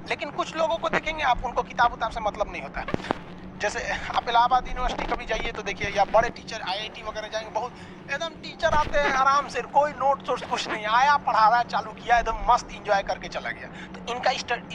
लेकिन कुछ लोगों को देखेंगे आप, उनको किताब उताब से मतलब नहीं होता है। जैसे आप इलाहाबाद यूनिवर्सिटी कभी जाइए तो देखिए, या बड़े टीचर आईआईटी वगैरह जाएंगे, बहुत एकदम टीचर आते हैं आराम से, कोई नोट सोट कुछ नहीं, आया पढ़ा रहा है, चालू किया, एकदम मस्त इंजॉय करके चला गया। तो इनका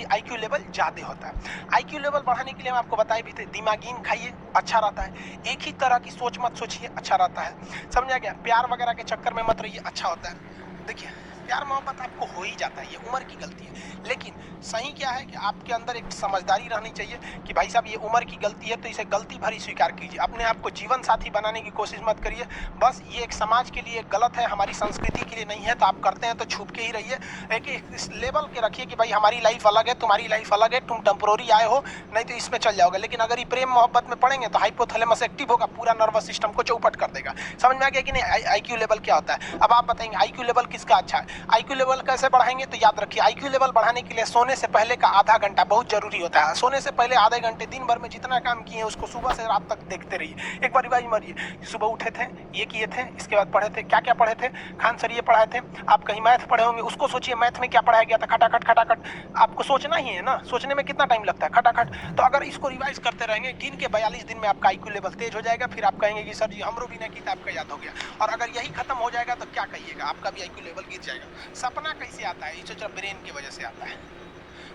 आईक्यू लेवल ज़्यादा होता है। आईक्यू लेवल बढ़ाने के लिए हम आपको बताए भी थे, दिमागीन खाइए, अच्छा रहता है। एक ही तरह की सोच मत सोचिए, अच्छा रहता है। समझा गया? प्यार वगैरह के चक्कर में मत रहिए, अच्छा होता है। देखिए, प्यार मोहब्बत आपको हो ही जाता है, ये उम्र की गलती है। लेकिन सही क्या है कि आपके अंदर एक समझदारी रहनी चाहिए कि भाई साहब ये उम्र की गलती है, तो इसे गलती भरी स्वीकार कीजिए। अपने आप को जीवन साथी बनाने की कोशिश मत करिए। बस ये एक समाज के लिए गलत है, हमारी संस्कृति के लिए नहीं है, तो आप करते हैं तो छुप के ही रहिए। एक इस लेवल के रखिए कि भाई हमारी लाइफ अलग है, तुम्हारी लाइफ अलग है, तुम टेम्पोररी आए हो, नहीं तो इसमें चल जाओगे। लेकिन अगर ये प्रेम मोहब्बत में पड़ेंगे तो हाइपोथैलेमस एक्टिव होगा, पूरा नर्वस सिस्टम को चौपट कर देगा। समझ में आ गया कि नहीं आईक्यू लेवल क्या होता है? अब आप बताएंगे आईक्यू लेवल किसका अच्छा है, आईक्यू लेवल कैसे बढ़ाएंगे? तो याद रखिए, आईक्यू लेवल बढ़ाने के लिए सोने से पहले का आधा घंटा बहुत जरूरी होता है। सोने से पहले आधे घंटे दिन भर में जितना काम किए उसको सुबह से रात तक देखते रहिए। एक बार रिवाइज मारिए, सुबह उठे थे, ये किए थे, इसके बाद पढ़े थे, क्या क्या पढ़े थे, खान सर ये पढ़ाए थे। आप कहीं मैथ पढ़े होंगे, उसको सोचिए मैथ में क्या पढ़ाया गया था, खटाखट खटाखट। आपको सोचना ही है ना, सोचने में कितना टाइम लगता है, खटाखट। तो अगर इसको रिवाइज करते रहेंगे, गिन के 42 दिन में आपका आईक्यू लेवल तेज हो जाएगा। फिर आप कहेंगे कि सर जी हमरो बिना किताब का याद हो गया। और अगर यही खत्म हो जाएगा तो क्या कहिएगा, आपका भी आईक्यू लेवल गिर जाएगा। सपना कैसे आता है? ये ब्रेन की वजह से आता है।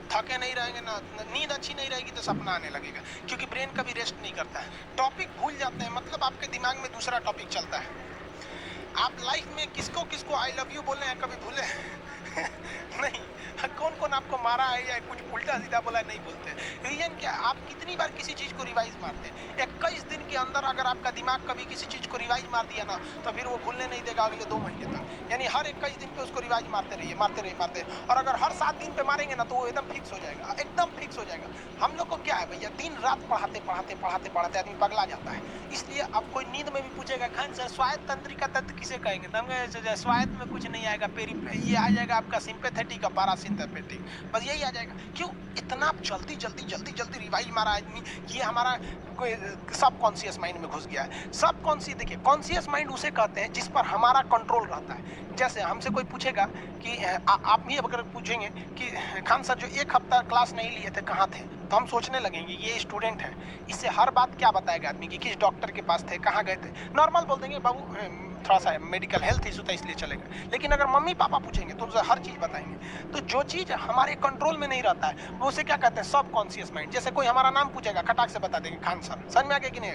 थके नहीं रहेंगे ना, नींद अच्छी नहीं रहेगी तो सपना आने लगेगा, क्योंकि ब्रेन कभी रेस्ट नहीं करता है। टॉपिक भूल जाते हैं, मतलब आपके दिमाग में दूसरा टॉपिक चलता है। आप लाइफ में किसको किसको आई लव यू बोले हैं कभी भूले? नहीं। कौन कौन आपको मारा है या कुछ उल्टा सीधा बोला है, नहीं बोलते। रीजन क्या? आप कितनी बार किसी चीज को रिवाइज मारते हैं? 21 दिन के अंदर अगर आपका दिमाग कभी किसी चीज को रिवाइज मार दिया ना, तो फिर वो भूलने नहीं देगा अगले 2 महीने तक। यानी हर 21 दिन पे उसको रिवाइज मारते रहिए, मारते रहिए, मारते रहिए। और अगर हर 7 दिन पे मारेंगे ना, तो वो एकदम फिक्स हो जाएगा, एकदम फिक्स हो जाएगा। हम लोग को क्या है भैया, दिन रात पढ़ाते पढ़ाते पढ़ाते पढ़ाते आदमी पगला जाता है। इसलिए अब कोई नींद में भी पूछेगा खान सर स्वायत्त तंत्रिका तंत्र किसे कहेंगे, तो हम स्वायत्त में कुछ नहीं आएगा, ये आ जाएगा आपका सिंपैथेटिक और पैरासिम्पैथेटिक, बस यही आ जाएगा। क्यों इतना जल्दी जल्दी जल्दी जल्दी रिवाइज मारा आदमी? ये हमारा कोई सब कॉन्शियस माइंड में घुस गया है। सब कॉन्शियस, देखिए कॉन्शियस माइंड उसे कहते हैं जिस पर हमारा कंट्रोल रहता है। जैसे हमसे कोई पूछेगा कि आप भी अगर पूछेंगे कि खान सर जो 1 हफ्ता क्लास नहीं लिए थे कहाँ थे, तो हम सोचने लगेंगे ये स्टूडेंट है, इससे हर बात क्या बताएगा आदमी कि किस डॉक्टर के पास थे, कहाँ गए थे। नॉर्मल बोल देंगे बाबू थोड़ा सा मेडिकल हेल्थ इशू था इसलिए चले गए। लेकिन अगर मम्मी पापा पूछेंगे तो उसे हर चीज़ बताएंगे। तो जो चीज़ हमारे कंट्रोल में नहीं रहता है वो उसे क्या कहते हैं, सब कॉन्शियस माइंड। जैसे कोई हमारा नाम पूछेगा, खटाक से बता देंगे खान सर, समझ में आ गया कि नहीं?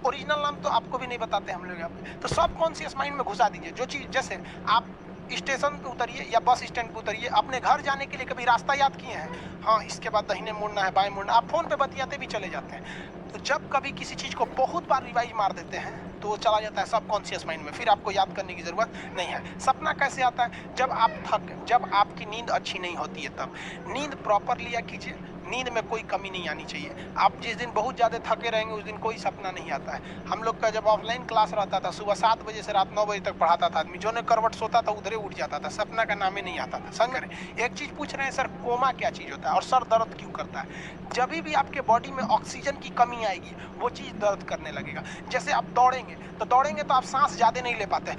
ओरिजिनल नाम तो आपको भी नहीं बताते हम लोग यहाँ पे। तो सब कॉन्शियस माइंड में घुसा दीजिए। जो चीज़, जैसे आप स्टेशन पे उतरिए या बस स्टैंड पे उतरिए, अपने घर जाने के लिए कभी रास्ता याद किए हैं? हाँ, इसके बाद दाहिने मुड़ना है, बाएं मुड़ना, आप फोन पे बतियाते भी चले जाते हैं। तो जब कभी किसी चीज़ को बहुत बार रिवाइज मार देते हैं तो वो चला जाता है सब कॉन्शियस माइंड में, फिर आपको याद करने की ज़रूरत नहीं है। सपना कैसे आता है? जब आपकी नींद अच्छी नहीं होती है तब। नींद प्रॉपर लिया कीजिए, नींद में कोई कमी नहीं आनी चाहिए। आप जिस दिन बहुत ज़्यादा थके रहेंगे उस दिन कोई सपना नहीं आता है। हम लोग का जब ऑफलाइन क्लास रहता था, सुबह 7 बजे से रात 9 बजे तक पढ़ाता था आदमी, जो ने करवट सोता था उधरे उठ जाता था, सपना का नाम ही नहीं आता था। समझ रहे? एक चीज़ पूछ रहे हैं सर, कोमा क्या चीज़ होता है और सर दर्द क्यों करता है? जब भी आपके बॉडी में ऑक्सीजन की कमी आएगी वो चीज़ दर्द करने लगेगा। जैसे आप दौड़ेंगे तो आप सांस ज़्यादा नहीं ले पाते,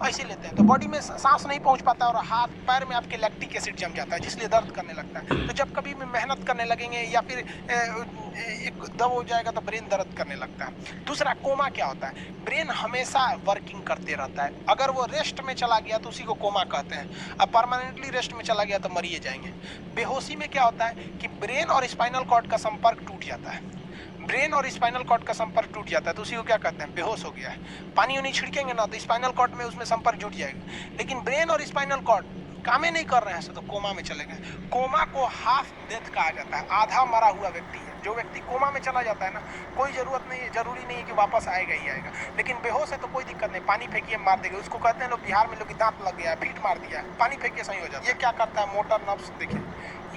ऐसे लेते हैं तो बॉडी में सांस नहीं पहुंच पाता और हाथ पैर में आपके लैक्टिक एसिड जम जाता है, जिसलिए दर्द करने लगता है। तो जब कभी भी मेहनत करने लगेंगे या फिर एक दब हो जाएगा तो ब्रेन दर्द करने लगता है। दूसरा, कोमा क्या होता है? ब्रेन हमेशा वर्किंग करते रहता है। अगर वो रेस्ट में चला गया तो उसी को कोमा कहते हैं। अब परमानेंटली रेस्ट में चला गया तो मरिए जाएंगे। बेहोशी में क्या होता है कि ब्रेन और स्पाइनल कॉर्ड का संपर्क टूट जाता है। ब्रेन और स्पाइनल कॉर्ड का संपर्क टूट जाता है तो उसी को क्या कहते हैं, बेहोश हो गया है। पानी उनी छिड़केंगे ना तो स्पाइनल कॉर्ड में उसमें संपर्क जुट जाएगा। लेकिन ब्रेन और स्पाइनल कॉर्ड काम ही नहीं कर रहे हैं तो कोमा में चले गए। कोमा को हाफ डेथ कहा जाता है, आधा मरा हुआ व्यक्ति है। जो व्यक्ति कोमा में चला जाता है ना, कोई जरूरत नहीं है, जरूरी नहीं है कि वापस आएगा ही आएगा। लेकिन बेहोश है तो कोई दिक्कत नहीं, पानी फेंकिए मार देगा। उसको कहते हैं लोग बिहार में, लोग की दांत लग गया, फीट मार दिया, पानी फेंकिए सही हो जाता है। ये क्या करता है, मोटर नर्व्स, देखिए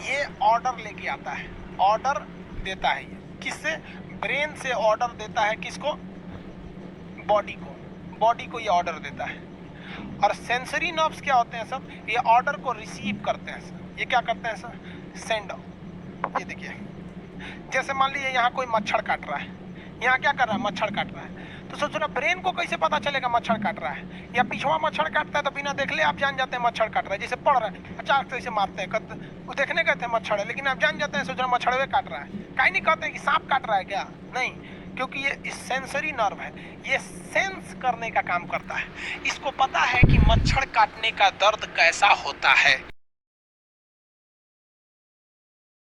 ये ऑर्डर लेके आता है, ऑर्डर देता है। ये किससे? ब्रेन से ऑर्डर देता है, किसको? बॉडी को ये ऑर्डर देता है। और सेंसरी नर्व्स क्या होते हैं सब? ये ऑर्डर को रिसीव करते हैं सर। ये क्या करते हैं सर? सेंड। ये देखिए, जैसे मान लीजिए यहाँ कोई मच्छर काट रहा है, यहाँ क्या कर रहा है, मच्छर काट रहा है। तो सोचो ना, ब्रेन को कैसे पता चलेगा मच्छर काट रहा है? या पिछवा मच्छर काटता है तो बिना देख ले आप जान जाते हैं मच्छर काट रहा है। जैसे पढ़ रहे हैं, अचानक से इसे मारते हैं, वो देखने गए थे मच्छर है, लेकिन आप जान जाते हैं सोच रहे मच्छरवे काट रहा है, कहीं नहीं कहते हैं कि सांप काट रहा है क्या, नहीं, क्योंकि ये सेंसरी नर्व है, ये सेंस करने का काम करता है, इसको पता है कि मच्छर काटने का दर्द कैसा होता है।